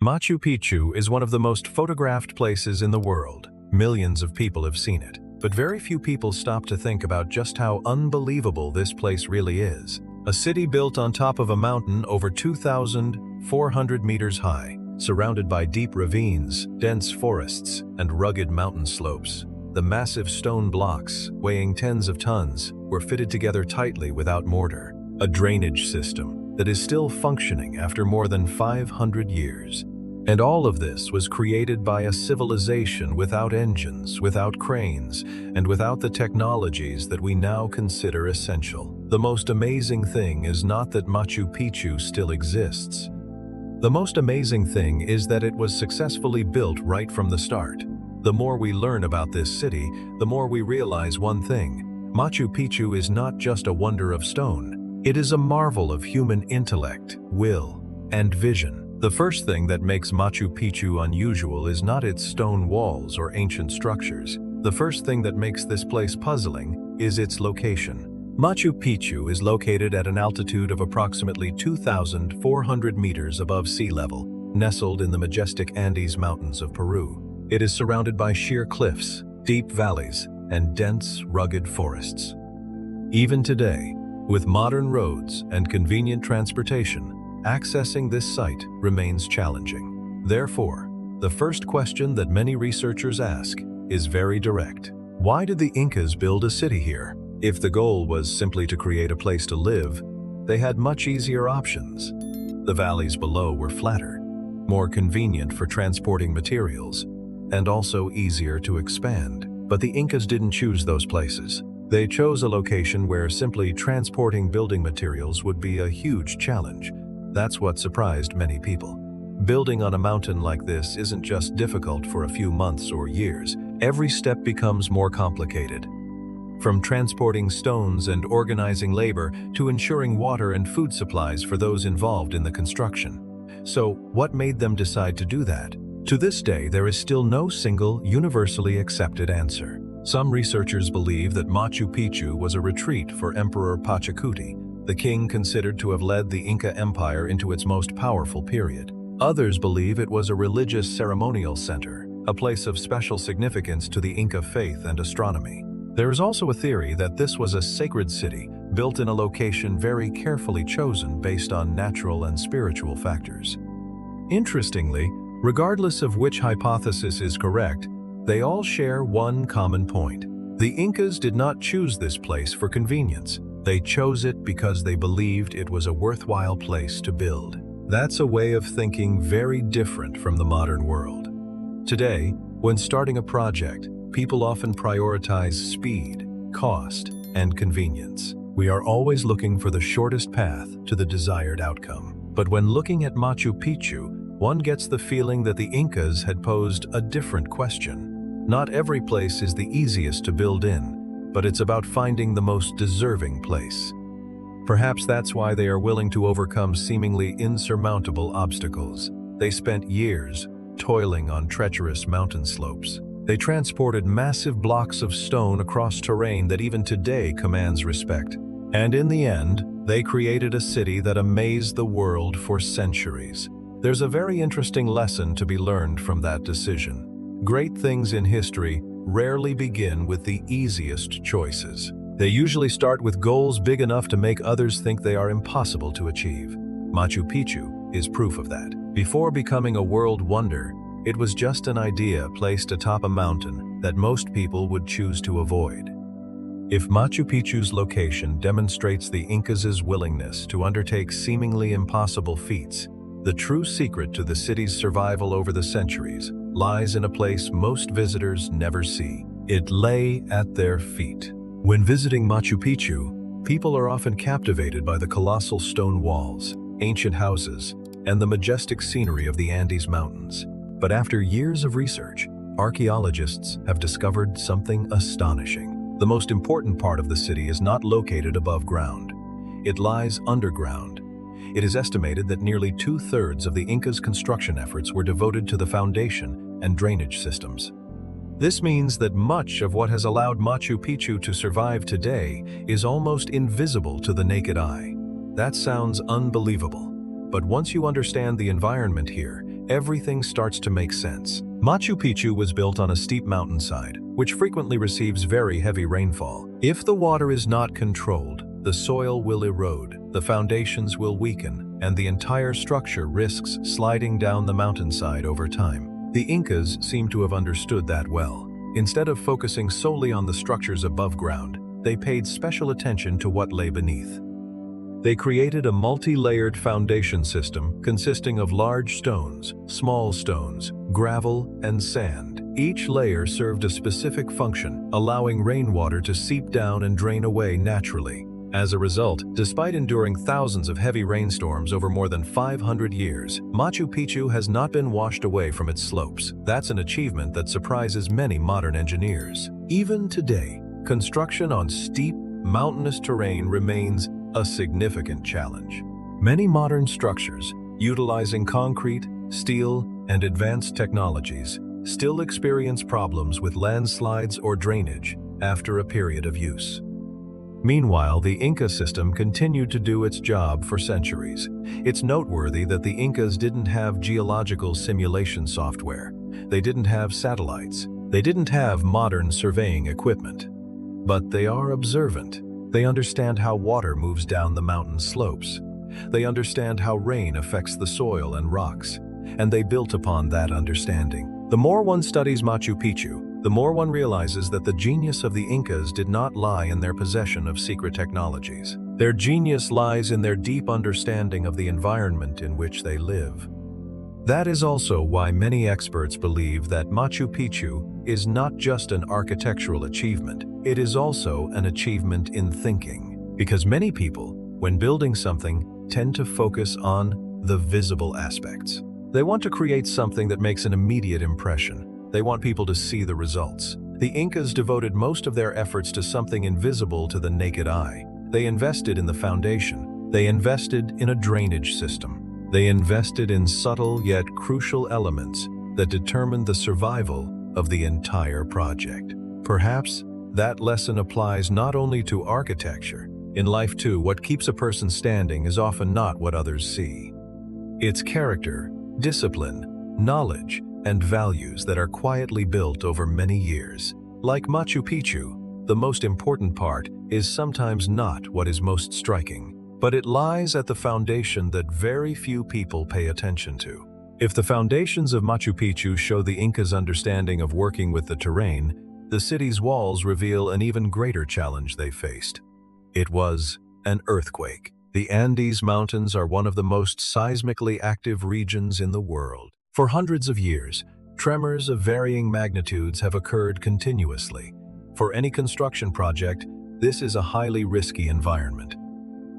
Machu Picchu is one of the most photographed places in the world. Millions of people have seen it, but very few people stop to think about just how unbelievable this place really is. A city built on top of a mountain over 2,400 meters high, surrounded by deep ravines, dense forests, and rugged mountain slopes. The massive stone blocks, weighing tens of tons, were fitted together tightly without mortar, a drainage system that is still functioning after more than 500 years. And all of this was created by a civilization without engines, without cranes, and without the technologies that we now consider essential. The most amazing thing is not that Machu Picchu still exists. The most amazing thing is that it was successfully built right from the start. The more we learn about this city, the more we realize one thing: Machu Picchu is not just a wonder of stone. It is a marvel of human intellect, will, and vision. The first thing that makes Machu Picchu unusual is not its stone walls or ancient structures. The first thing that makes this place puzzling is its location. Machu Picchu is located at an altitude of approximately 2,400 meters above sea level, nestled in the majestic Andes Mountains of Peru. It is surrounded by sheer cliffs, deep valleys, and dense, rugged forests. Even today, with modern roads and convenient transportation, accessing this site remains challenging. Therefore, the first question that many researchers ask is very direct. Why did the Incas build a city here? If the goal was simply to create a place to live, they had much easier options. The valleys below were flatter, more convenient for transporting materials, and also easier to expand. But the Incas didn't choose those places. They chose a location where simply transporting building materials would be a huge challenge. That's what surprised many people. Building on a mountain like this isn't just difficult for a few months or years. Every step becomes more complicated. From transporting stones and organizing labor to ensuring water and food supplies for those involved in the construction. So, what made them decide to do that? To this day, there is still no single, universally accepted answer. Some researchers believe that Machu Picchu was a retreat for Emperor Pachacuti, the king considered to have led the Inca Empire into its most powerful period. Others believe it was a religious ceremonial center, a place of special significance to the Inca faith and astronomy. There is also a theory that this was a sacred city, built in a location very carefully chosen based on natural and spiritual factors. Interestingly, regardless of which hypothesis is correct, they all share one common point. The Incas did not choose this place for convenience. They chose it because they believed it was a worthwhile place to build. That's a way of thinking very different from the modern world. Today, when starting a project, people often prioritize speed, cost, and convenience. We are always looking for the shortest path to the desired outcome. But when looking at Machu Picchu, one gets the feeling that the Incas had posed a different question. Not every place is the easiest to build in, but it's about finding the most deserving place. Perhaps that's why they are willing to overcome seemingly insurmountable obstacles. They spent years toiling on treacherous mountain slopes. They transported massive blocks of stone across terrain that even today commands respect. And in the end, they created a city that amazed the world for centuries. There's a very interesting lesson to be learned from that decision. Great things in history rarely begin with the easiest choices. They usually start with goals big enough to make others think they are impossible to achieve. Machu Picchu is proof of that. Before becoming a world wonder, it was just an idea placed atop a mountain that most people would choose to avoid. If Machu Picchu's location demonstrates the Incas' willingness to undertake seemingly impossible feats, the true secret to the city's survival over the centuries lies in a place most visitors never see. It lay at their feet. When visiting Machu Picchu, people are often captivated by the colossal stone walls, ancient houses, and the majestic scenery of the Andes Mountains. But after years of research, archaeologists have discovered something astonishing. The most important part of the city is not located above ground. It lies underground. It is estimated that nearly 2/3 of the Incas' construction efforts were devoted to the foundation and drainage systems. This means that much of what has allowed Machu Picchu to survive today is almost invisible to the naked eye. That sounds unbelievable, but once you understand the environment here, everything starts to make sense. Machu Picchu was built on a steep mountainside, which frequently receives very heavy rainfall. If the water is not controlled, the soil will erode, the foundations will weaken, and the entire structure risks sliding down the mountainside over time. The Incas seem to have understood that well. Instead of focusing solely on the structures above ground, they paid special attention to what lay beneath. They created a multi-layered foundation system consisting of large stones, small stones, gravel, and sand. Each layer served a specific function, allowing rainwater to seep down and drain away naturally. As a result, despite enduring thousands of heavy rainstorms over more than 500 years, Machu Picchu has not been washed away from its slopes. That's an achievement that surprises many modern engineers. Even today, construction on steep, mountainous terrain remains a significant challenge. Many modern structures, utilizing concrete, steel, and advanced technologies, still experience problems with landslides or drainage after a period of use. Meanwhile, the Inca system continued to do its job for centuries. It's noteworthy that the Incas didn't have geological simulation software. They didn't have satellites. They didn't have modern surveying equipment. But they are observant. They understand how water moves down the mountain slopes. They understand how rain affects the soil and rocks, and they built upon that understanding. The more one studies Machu Picchu, the more one realizes that the genius of the Incas did not lie in their possession of secret technologies. Their genius lies in their deep understanding of the environment in which they live. That is also why many experts believe that Machu Picchu is not just an architectural achievement, it is also an achievement in thinking. Because many people, when building something, tend to focus on the visible aspects. They want to create something that makes an immediate impression. They want people to see the results. The Incas devoted most of their efforts to something invisible to the naked eye. They invested in the foundation. They invested in a drainage system. They invested in subtle yet crucial elements that determined the survival of the entire project. Perhaps that lesson applies not only to architecture. In life too, what keeps a person standing is often not what others see. It's character, discipline, knowledge, and values that are quietly built over many years. Like Machu Picchu, the most important part is sometimes not what is most striking, but it lies at the foundation that very few people pay attention to. If the foundations of Machu Picchu show the Incas' understanding of working with the terrain, the city's walls reveal an even greater challenge they faced. It was an earthquake. The Andes Mountains are one of the most seismically active regions in the world. For hundreds of years, tremors of varying magnitudes have occurred continuously. For any construction project, this is a highly risky environment.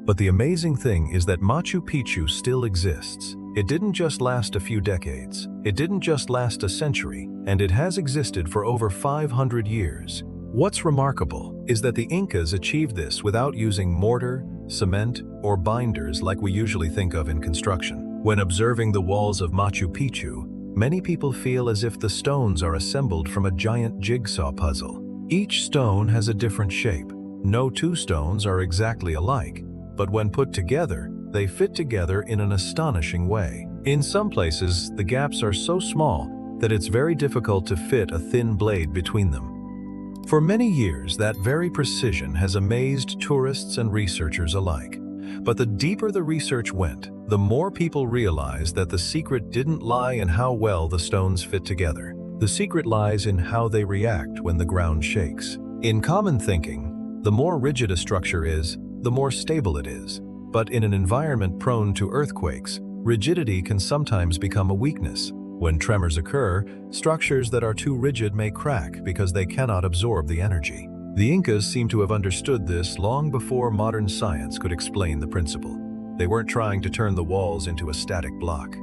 But the amazing thing is that Machu Picchu still exists. It didn't just last a few decades. It didn't just last a century, and it has existed for over 500 years. What's remarkable is that the Incas achieved this without using mortar, cement, or binders like we usually think of in construction. When observing the walls of Machu Picchu, many people feel as if the stones are assembled from a giant jigsaw puzzle. Each stone has a different shape. No two stones are exactly alike, but when put together, they fit together in an astonishing way. In some places, the gaps are so small that it's very difficult to fit a thin blade between them. For many years, that very precision has amazed tourists and researchers alike. But the deeper the research went, the more people realized that the secret didn't lie in how well the stones fit together. The secret lies in how they react when the ground shakes. In common thinking, the more rigid a structure is, the more stable it is. But in an environment prone to earthquakes, rigidity can sometimes become a weakness. When tremors occur, structures that are too rigid may crack because they cannot absorb the energy. The Incas seem to have understood this long before modern science could explain the principle. They weren't trying to turn the walls into a static block.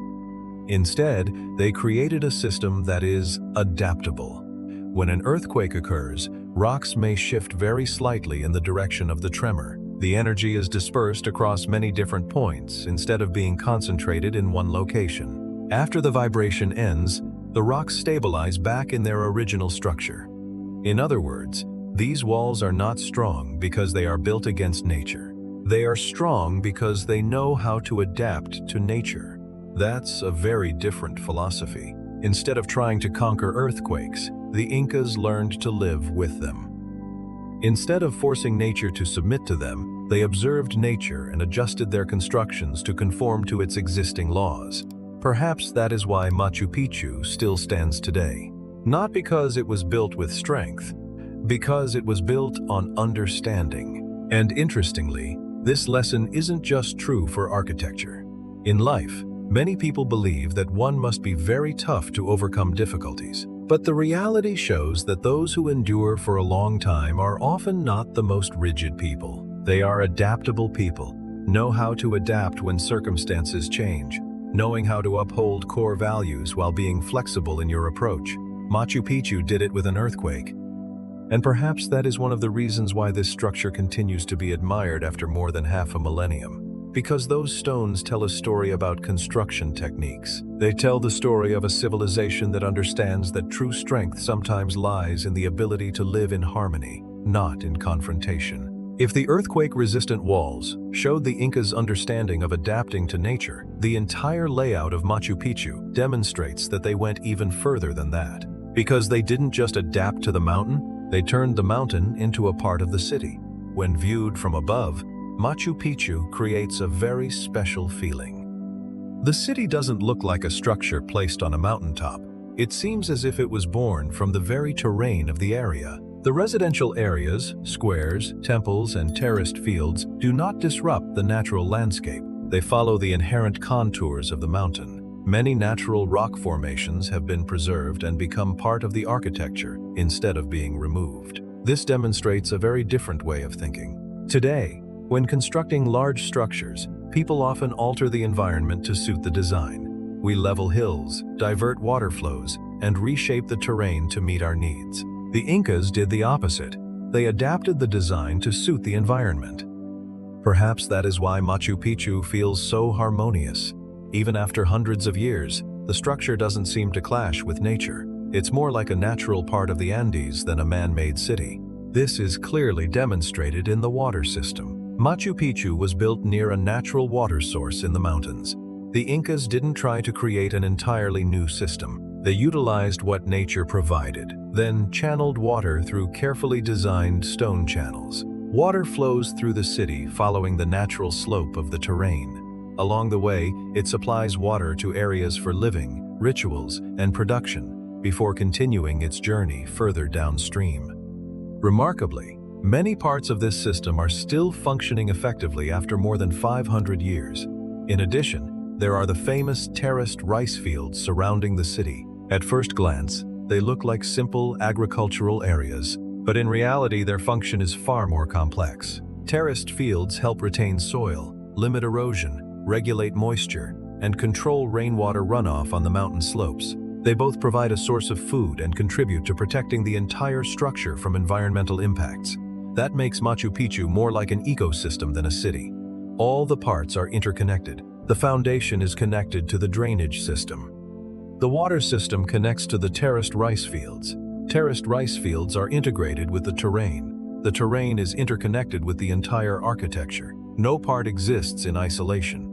Instead, they created a system that is adaptable. When an earthquake occurs, rocks may shift very slightly in the direction of the tremor. The energy is dispersed across many different points instead of being concentrated in one location. After the vibration ends, the rocks stabilize back in their original structure. In other words, these walls are not strong because they are built against nature. They are strong because they know how to adapt to nature. That's a very different philosophy. Instead of trying to conquer earthquakes, the Incas learned to live with them. Instead of forcing nature to submit to them, they observed nature and adjusted their constructions to conform to its existing laws. Perhaps that is why Machu Picchu still stands today. Not because it was built with strength, because it was built on understanding. And interestingly, this lesson isn't just true for architecture. In life, many people believe that one must be very tough to overcome difficulties. But the reality shows that those who endure for a long time are often not the most rigid people. They are adaptable people, know how to adapt when circumstances change, knowing how to uphold core values while being flexible in your approach. Machu Picchu did it with an earthquake. And perhaps that is one of the reasons why this structure continues to be admired after more than half a millennium. Because those stones tell a story about construction techniques. They tell the story of a civilization that understands that true strength sometimes lies in the ability to live in harmony, not in confrontation. If the earthquake-resistant walls showed the Incas' understanding of adapting to nature, the entire layout of Machu Picchu demonstrates that they went even further than that. Because they didn't just adapt to the mountain, they turned the mountain into a part of the city. When viewed from above, Machu Picchu creates a very special feeling. The city doesn't look like a structure placed on a mountaintop. It seems as if it was born from the very terrain of the area. The residential areas, squares, temples, and terraced fields do not disrupt the natural landscape. They follow the inherent contours of the mountain. Many natural rock formations have been preserved and become part of the architecture instead of being removed. This demonstrates a very different way of thinking. Today, when constructing large structures, people often alter the environment to suit the design. We level hills, divert water flows, and reshape the terrain to meet our needs. The Incas did the opposite. They adapted the design to suit the environment. Perhaps that is why Machu Picchu feels so harmonious. Even after hundreds of years, the structure doesn't seem to clash with nature. It's more like a natural part of the Andes than a man-made city. This is clearly demonstrated in the water system. Machu Picchu was built near a natural water source in the mountains. The Incas didn't try to create an entirely new system. They utilized what nature provided, then channeled water through carefully designed stone channels. Water flows through the city following the natural slope of the terrain. Along the way, it supplies water to areas for living, rituals, and production, before continuing its journey further downstream. Remarkably, many parts of this system are still functioning effectively after more than 500 years. In addition, there are the famous terraced rice fields surrounding the city. At first glance, they look like simple agricultural areas, but in reality their function is far more complex. Terraced fields help retain soil, limit erosion, regulate moisture, and control rainwater runoff on the mountain slopes. They both provide a source of food and contribute to protecting the entire structure from environmental impacts. That makes Machu Picchu more like an ecosystem than a city. All the parts are interconnected. The foundation is connected to the drainage system. The water system connects to the terraced rice fields. Terraced rice fields are integrated with the terrain. The terrain is interconnected with the entire architecture. No part exists in isolation.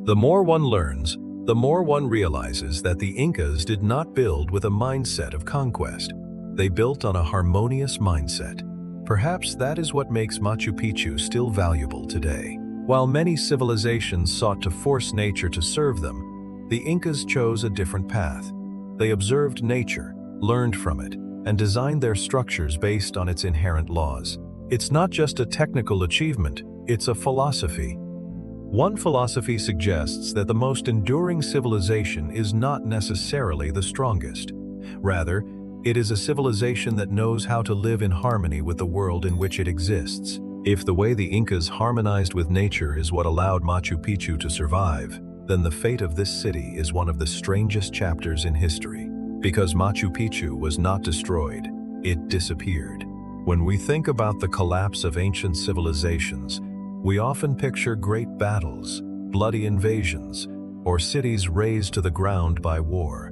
The more one learns, the more one realizes that the Incas did not build with a mindset of conquest. They built on a harmonious mindset. Perhaps that is what makes Machu Picchu still valuable today. While many civilizations sought to force nature to serve them, the Incas chose a different path. They observed nature, learned from it, and designed their structures based on its inherent laws. It's not just a technical achievement, it's a philosophy. One philosophy suggests that the most enduring civilization is not necessarily the strongest. Rather, it is a civilization that knows how to live in harmony with the world in which it exists. If the way the Incas harmonized with nature is what allowed Machu Picchu to survive, then the fate of this city is one of the strangest chapters in history. Because Machu Picchu was not destroyed, it disappeared. When we think about the collapse of ancient civilizations, we often picture great battles, bloody invasions, or cities razed to the ground by war.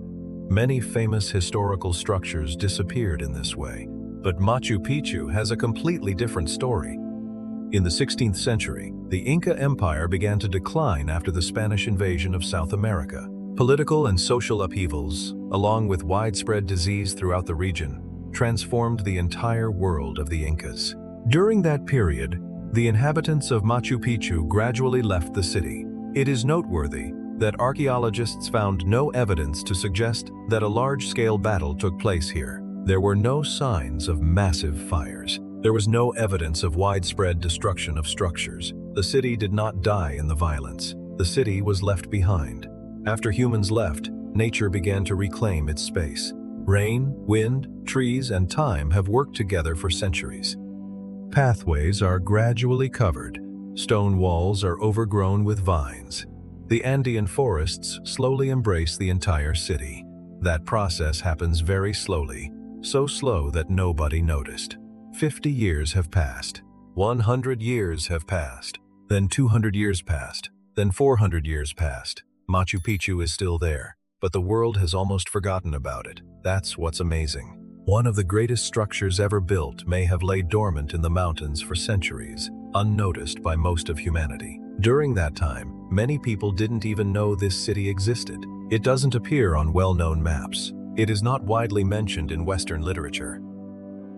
Many famous historical structures disappeared in this way, but Machu Picchu has a completely different story. In the 16th century, the Inca Empire began to decline after the Spanish invasion of South America. Political and social upheavals, along with widespread disease throughout the region, transformed the entire world of the Incas. During that period, the inhabitants of Machu Picchu gradually left the city. It is noteworthy that archaeologists found no evidence to suggest that a large-scale battle took place here. There were no signs of massive fires. There was no evidence of widespread destruction of structures. The city did not die in the violence. The city was left behind. After humans left, nature began to reclaim its space. Rain, wind, trees, and time have worked together for centuries. Pathways are gradually covered. Stone walls are overgrown with vines. The Andean forests slowly embrace the entire city. That process happens very slowly, so slow that nobody noticed. 50 years have passed. 100 years have passed. Then 200 years passed. Then 400 years passed. Machu Picchu is still there, but the world has almost forgotten about it. That's what's amazing. One of the greatest structures ever built may have laid dormant in the mountains for centuries, unnoticed by most of humanity. During that time, many people didn't even know this city existed. It doesn't appear on well-known maps. It is not widely mentioned in Western literature.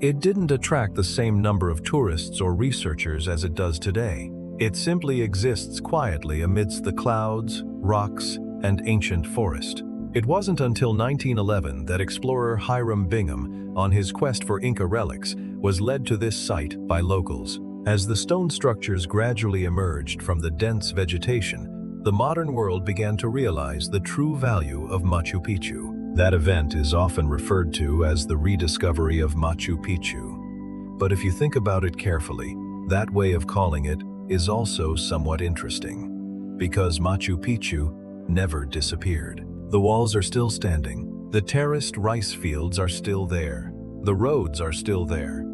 It didn't attract the same number of tourists or researchers as it does today. It simply exists quietly amidst the clouds, rocks, and ancient forest. It wasn't until 1911 that explorer Hiram Bingham, on his quest for Inca relics, was led to this site by locals. As the stone structures gradually emerged from the dense vegetation, the modern world began to realize the true value of Machu Picchu. That event is often referred to as the rediscovery of Machu Picchu. But if you think about it carefully, that way of calling it is also somewhat interesting, because Machu Picchu never disappeared. The walls are still standing, the terraced rice fields are still there, the roads are still there.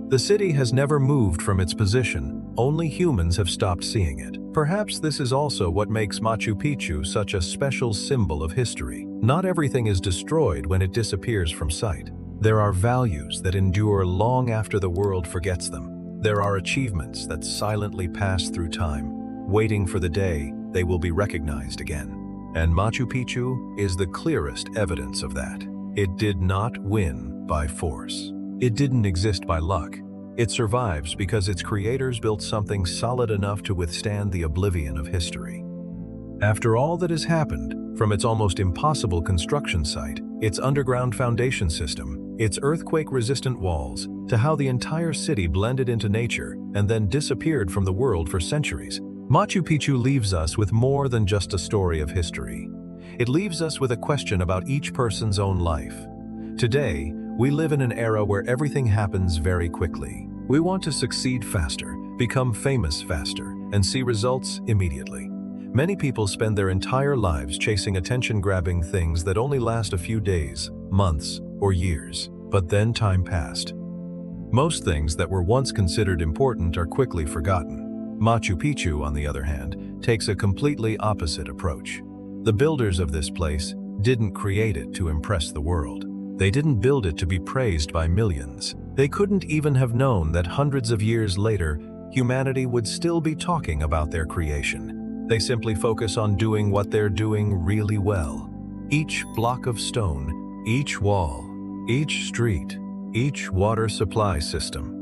The city has never moved from its position, only humans have stopped seeing it. Perhaps this is also what makes Machu Picchu such a special symbol of history. Not everything is destroyed when it disappears from sight. There are values that endure long after the world forgets them. There are achievements that silently pass through time, waiting for the day they will be recognized again. And Machu Picchu is the clearest evidence of that. It did not win by force. It didn't exist by luck. It survives because its creators built something solid enough to withstand the oblivion of history. After all that has happened, from its almost impossible construction site, its underground foundation system, its earthquake-resistant walls, to how the entire city blended into nature and then disappeared from the world for centuries, Machu Picchu leaves us with more than just a story of history. It leaves us with a question about each person's own life. Today, we live in an era where everything happens very quickly. We want to succeed faster, become famous faster, and see results immediately. Many people spend their entire lives chasing attention-grabbing things that only last a few days, months, or years. But then time passed. Most things that were once considered important are quickly forgotten. Machu Picchu, on the other hand, takes a completely opposite approach. The builders of this place didn't create it to impress the world. They didn't build it to be praised by millions. They couldn't even have known that hundreds of years later, humanity would still be talking about their creation. They simply focus on doing what they're doing really well. Each block of stone, each wall, each street, each water supply system.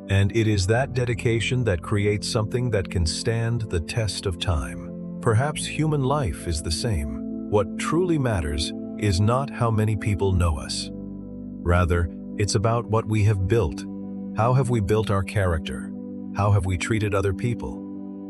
And it is that dedication that creates something that can stand the test of time. Perhaps human life is the same. What truly matters is not how many people know us. Rather, it's about what we have built. How have we built our character? How have we treated other people?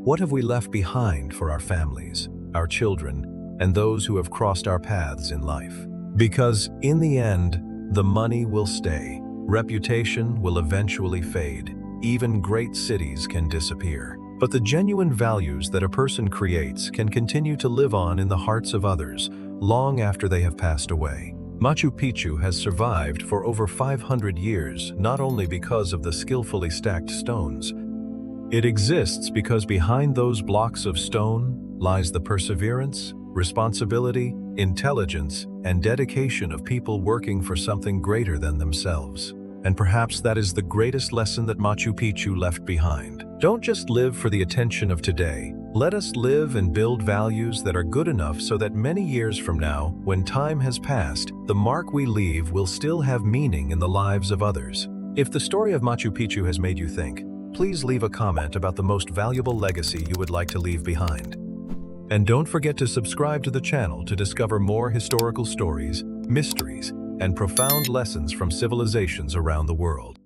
What have we left behind for our families, our children, and those who have crossed our paths in life? Because in the end, the money will stay. Reputation will eventually fade. Even great cities can disappear. But the genuine values that a person creates can continue to live on in the hearts of others long after they have passed away. Machu Picchu has survived for over 500 years, not only because of the skillfully stacked stones. It exists because behind those blocks of stone lies the perseverance, responsibility, intelligence, and dedication of people working for something greater than themselves. And perhaps that is the greatest lesson that Machu Picchu left behind. Don't just live for the attention of today. Let us live and build values that are good enough so that many years from now, when time has passed, the mark we leave will still have meaning in the lives of others. If the story of Machu Picchu has made you think, please leave a comment about the most valuable legacy you would like to leave behind. And don't forget to subscribe to the channel to discover more historical stories, mysteries, and profound lessons from civilizations around the world.